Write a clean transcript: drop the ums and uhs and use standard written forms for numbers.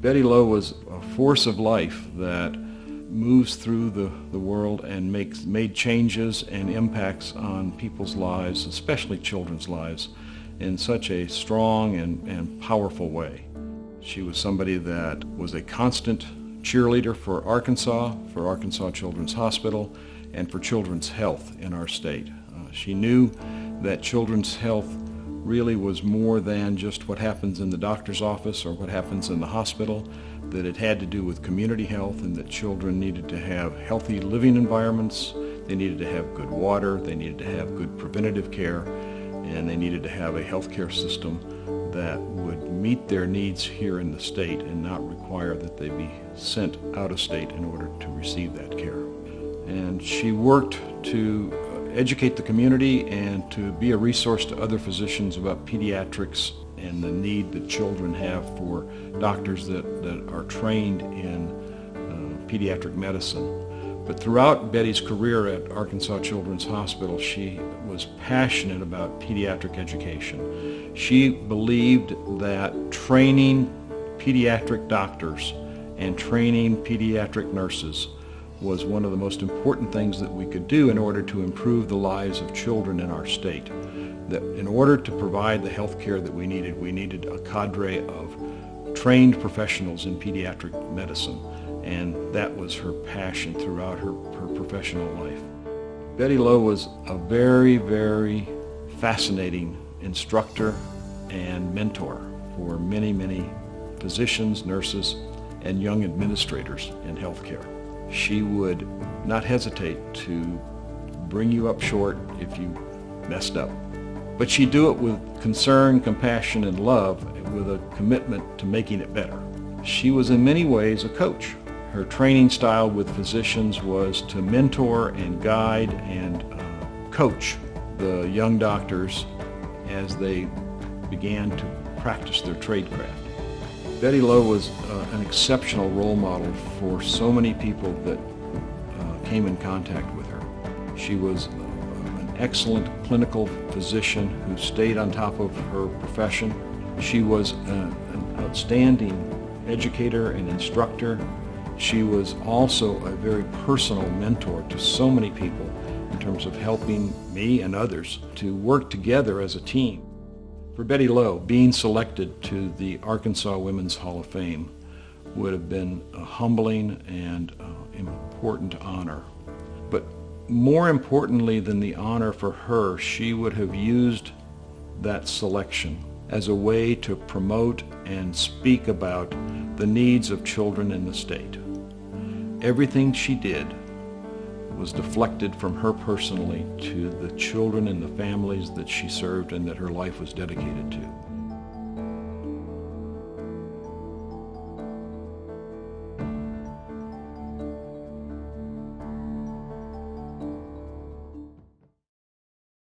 Betty Lowe was a force of life that moves through the world and made changes and impacts on people's lives, especially children's lives, in such a strong and powerful way. She was somebody that was a constant cheerleader for Arkansas Children's Hospital, and for children's health in our state. She knew that children's health really was more than just what happens in the doctor's office or what happens in the hospital, that it had to do with community health, and that children needed to have healthy living environments, they needed to have good water, they needed to have good preventative care, and they needed to have a health care system that would meet their needs here in the state and not require that they be sent out of state in order to receive that care. And she worked to educate the community and to be a resource to other physicians about pediatrics and the need that children have for doctors that are trained in pediatric medicine. But throughout Betty's career at Arkansas Children's Hospital, she was passionate about pediatric education. She believed that training pediatric doctors and training pediatric nurses was one of the most important things that we could do in order to improve the lives of children in our state. That in order to provide the health care that we needed a cadre of trained professionals in pediatric medicine, and that was her passion throughout her professional life. Betty Lowe was a very, very fascinating instructor and mentor for many, many physicians, nurses, and young administrators in healthcare. She would not hesitate to bring you up short if you messed up. But she'd do it with concern, compassion, and love, with a commitment to making it better. She was in many ways a coach. Her training style with physicians was to mentor and guide and coach the young doctors as they began to practice their tradecraft. Betty Lowe was an exceptional role model for so many people that came in contact with her. She was an excellent clinical physician who stayed on top of her profession. She was an outstanding educator and instructor. She was also a very personal mentor to so many people in terms of helping me and others to work together as a team. For Betty Lowe, being selected to the Arkansas Women's Hall of Fame would have been a humbling and important honor. But more importantly than the honor for her, she would have used that selection as a way to promote and speak about the needs of children in the state. Everything she did was deflected from her personally to the children and the families that she served and that her life was dedicated to.